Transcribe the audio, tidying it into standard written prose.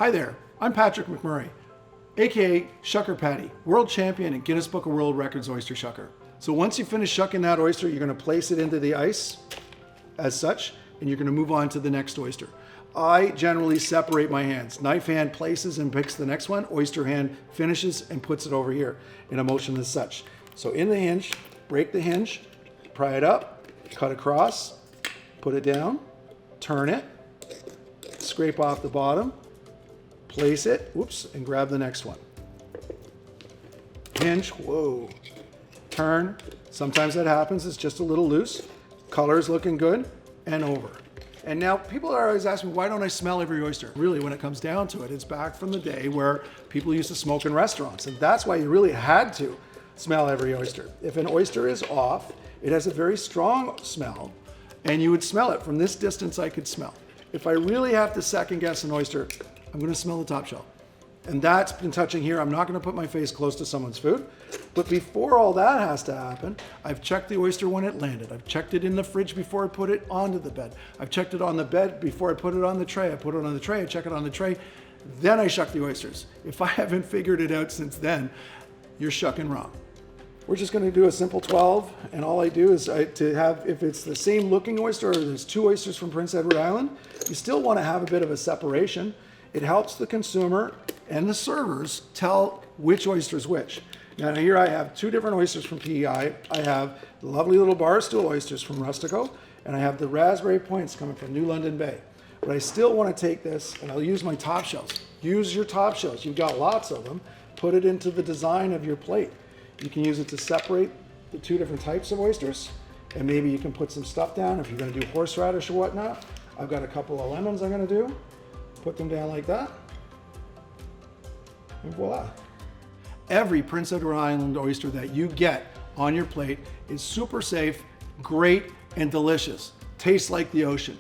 Hi there, I'm Patrick McMurray, aka Shucker Paddy, world champion and Guinness Book of World Records oyster shucker. So once you finish shucking that oyster, you're going to place it into the ice as such, and you're going to move on to the next oyster. I generally separate my hands. Knife hand places and picks the next one. Oyster hand finishes and puts it over here in a motion as such. So in the hinge, break the hinge, pry it up, cut across, put it down, turn it, scrape off the bottom, place it, whoops, and grab the next one. Hinge, whoa, turn. Sometimes that happens, it's just a little loose. Color's looking good, and over. And now people are always asking me, why don't I smell every oyster? Really, when it comes down to it, it's back from the day where people used to smoke in restaurants. And that's why you really had to smell every oyster. If an oyster is off, it has a very strong smell, and you would smell it. From this distance, I could smell. If I really have to second guess an oyster, I'm gonna smell the top shell. And that's been touching here. I'm not gonna put my face close to someone's food. But before all that has to happen, I've checked the oyster when it landed. I've checked it in the fridge before I put it onto the bed. I've checked it on the bed before I put it on the tray. I put it on the tray, I check it on the tray, then I shuck the oysters. If I haven't figured it out since then, you're shucking wrong. We're just gonna do a simple 12, and all I do is if it's the same looking oyster, or there's two oysters from Prince Edward Island, you still wanna have a bit of a separation. It helps the consumer and the servers tell which oyster is which. Now here I have two different oysters from PEI. I have the lovely little bar stool oysters from Rustico, and I have the raspberry points coming from New London Bay. But I still want to take this, and I'll use my top shells. Use your top shells. You've got lots of them. Put it into the design of your plate. You can use it to separate the two different types of oysters, and maybe you can put some stuff down if you're going to do horseradish or whatnot. I've got a couple of lemons I'm going to do. Put them down like that, and voila. Every Prince Edward Island oyster that you get on your plate is super safe, great, and delicious. Tastes like the ocean.